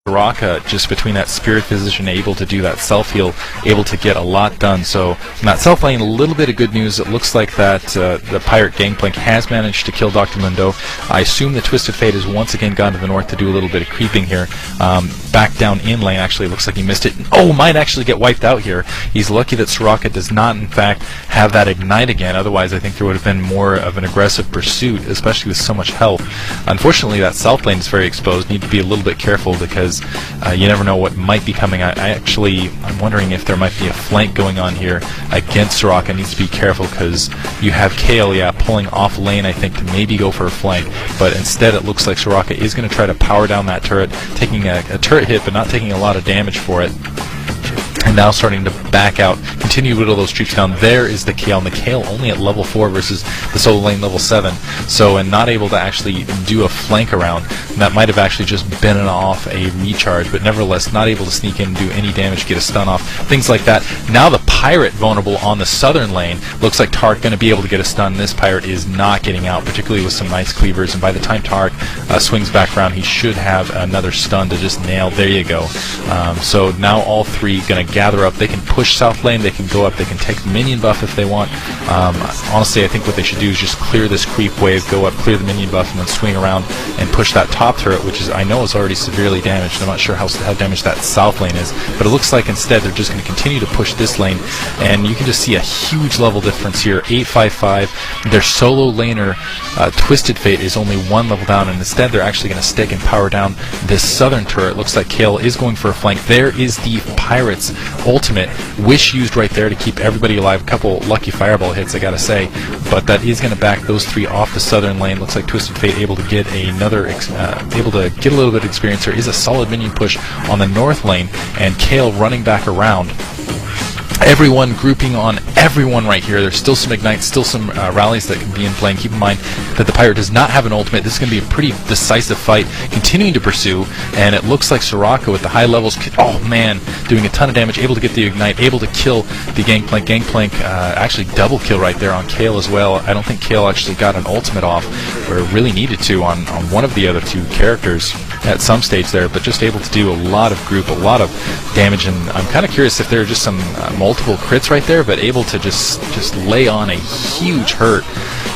Soraka, just between that spirit physician, able to do that self-heal, able to get a lot done. So from that self lane, a little bit of good news. It looks like that the pirate Gangplank has managed to kill Dr. Mundo. I assume the Twisted Fate has once again gone to the north to do a little bit of creeping here. Back down in lane, actually, looks like he missed it. Oh, might actually get wiped out here. He's lucky that Soraka does not, in fact, have that ignite again. Otherwise, I think there would have been more of an aggressive pursuit, especially with so much health. Unfortunately, that south lane is very exposed. Need to be a little bit careful because you never know what might be coming. I'm wondering if there might be a flank going on here against Soraka. Needs to be careful because you have Kale, pulling off lane, I think, to maybe go for a flank. But instead, it looks like Soraka is going to try to power down that turret, taking a turret hit, but not taking a lot of damage for it. And now starting to back out, continue to whittle those troops down. There is the Kale, and the Kale only at level 4 versus the solo lane level 7. So, and not able to actually do a flank around. And that might have actually just been off a recharge, but nevertheless not able to sneak in and do any damage, get a stun off, things like that. Now the Pirate vulnerable on the southern lane. Looks like Tark going to be able to get a stun. This Pirate is not getting out, particularly with some nice cleavers. And by the time Tark swings back around, he should have another stun to just nail. There you go. So now all three going to gather up. They can push south lane, they can go up, they can take the minion buff if they want. Honestly, I think what they should do is just clear this creep wave, go up, clear the minion buff, and then swing around and push that top turret, which is, I know, is already severely damaged. I'm not sure how damaged that south lane is, but it looks like instead they're just going to continue to push this lane, and you can just see a huge level difference here. 855. Their solo laner, Twisted Fate, is only 1 level down, and instead they're actually going to stick and power down this southern turret. Looks like Kale is going for a flank. There is the Pirates' ultimate. Wish used right there to keep everybody alive. A couple lucky fireball hits, I gotta say, but that is going to back those three off the southern lane. Looks like Twisted Fate able to get another, able to get a little bit of experience. There is a solid minion push on the north lane, and Kale running back around. Everyone grouping on everyone right here. There's still some ignites, still some rallies that can be in play. And keep in mind that the Pirate does not have an ultimate. This is going to be a pretty decisive fight, continuing to pursue, and it looks like Soraka with the high levels, oh man, doing a ton of damage, able to get the ignite, able to kill the Gangplank. Gangplank actually double kill right there on Kale as well. I don't think Kale actually got an ultimate off, where it really needed to on one of the other two characters at some stage there, but just able to do a lot of group, a lot of damage. And I'm kind of curious if there are just some multiple crits right there, but able to just lay on a huge hurt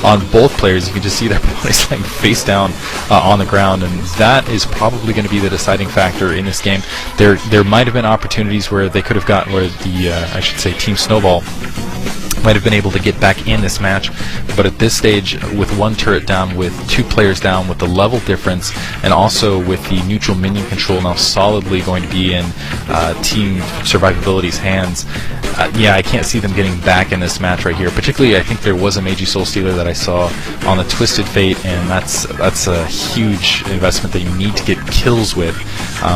on both players. You can just see their bodies laying face down on the ground, and that is probably going to be the deciding factor in this game. There might have been opportunities where they could have gotten, where the I should say Team Snowball might have been able to get back in this match, but at this stage, with one turret down, with 2 players down, with the level difference, and also with the neutral minion control now solidly going to be in Team Survivability's hands, I can't see them getting back in this match right here. Particularly, I think there was a Meiji Soul Stealer that I saw on the Twisted Fate, and that's a huge investment that you need to get kills with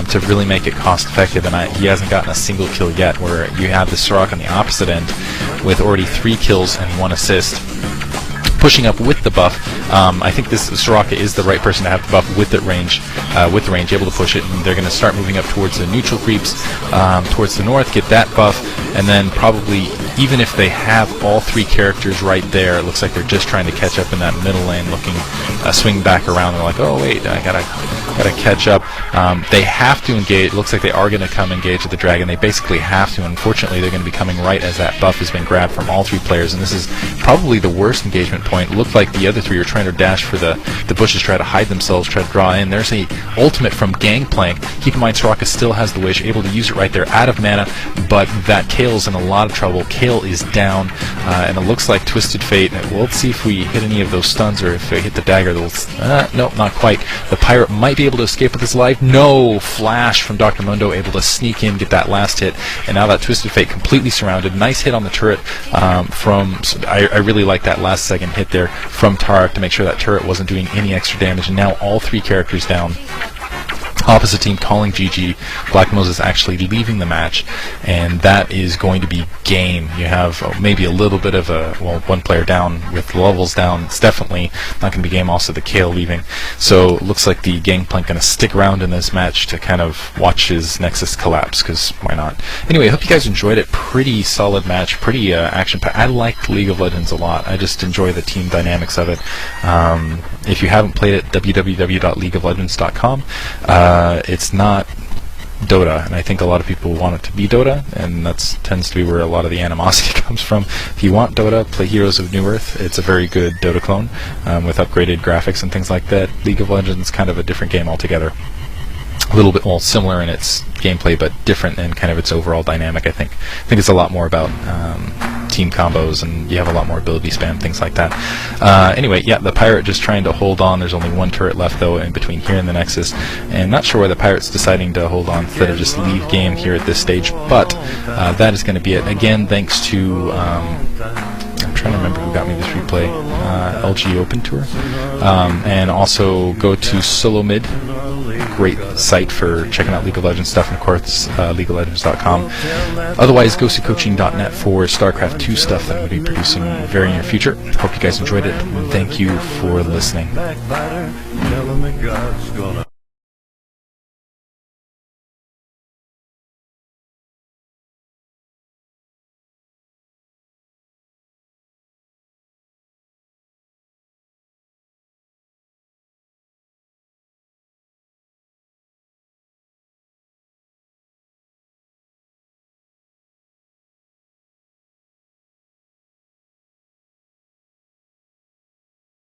to really make it cost effective, and he hasn't gotten a single kill yet, where you have the Soraka on the opposite end with already 3 kills and 1 assist. Pushing up with the buff, I think this Soraka is the right person to have the buff with the range, able to push it, and they're going to start moving up towards the neutral creeps, towards the north, get that buff, and then probably, even if they have all 3 characters right there, it looks like they're just trying to catch up in that middle lane, looking, swing back around. They're like, oh wait, I gotta catch up. They have to engage. It looks like they are going to come engage with the dragon. They basically have to. Unfortunately, they're going to be coming right as that buff has been grabbed from all 3 players, and this is probably the worst engagement point. It looked like the other 3 are trying to dash for the bushes, try to hide themselves, try to draw in. There's a ultimate from Gangplank. Keep in mind, Soraka still has the wish, able to use it right there, out of mana, but that Kale's in a lot of trouble. Kale is down, and it looks like Twisted Fate. Well, let's see if we hit any of those stuns, or if they hit the dagger. Nope, not quite. The Pirate might be able to escape with his life. No! Flash from Dr. Mundo, able to sneak in, get that last hit, and now that Twisted Fate completely surrounded. Nice hit on the turret I really like that last second hit there from Tarek to make sure that turret wasn't doing any extra damage, and now all 3 characters down. Opposite team calling GG. Black Moses actually leaving the match, and that is going to be game. You have maybe a little bit of a, well, 1 player down with levels down. It's definitely not going to be game. Also the Kale leaving. So it looks like the Gangplank going to stick around in this match to kind of watch his Nexus collapse, because why not? Anyway, I hope you guys enjoyed it. Pretty solid match, pretty action-packed. I like League of Legends a lot. I just enjoy the team dynamics of it. If you haven't played it, www.leagueoflegends.com. It's not Dota, and I think a lot of people want it to be Dota, and that tends to be where a lot of the animosity comes from. If you want Dota, play Heroes of New Earth. It's a very good Dota clone with upgraded graphics and things like that. League of Legends is kind of a different game altogether. A little bit more similar in its gameplay, but different in kind of its overall dynamic. I think it's a lot more about team combos, and you have a lot more ability spam, things like that. Anyway, yeah, the pirate just trying to hold on. There's only one turret left though in between here and the Nexus, and not sure why the pirate's deciding to hold on instead of just leave game here at this stage, but that is going to be it. Again, thanks to I'm trying to remember who got me this replay, LG Open Tour, and also go to Solo Mid, great site for checking out League of Legends stuff, and of course LeagueofLegends.com. Otherwise, go to coaching.net for StarCraft 2 stuff that I'm going to be producing very near future. Hope you guys enjoyed it. Thank you for listening.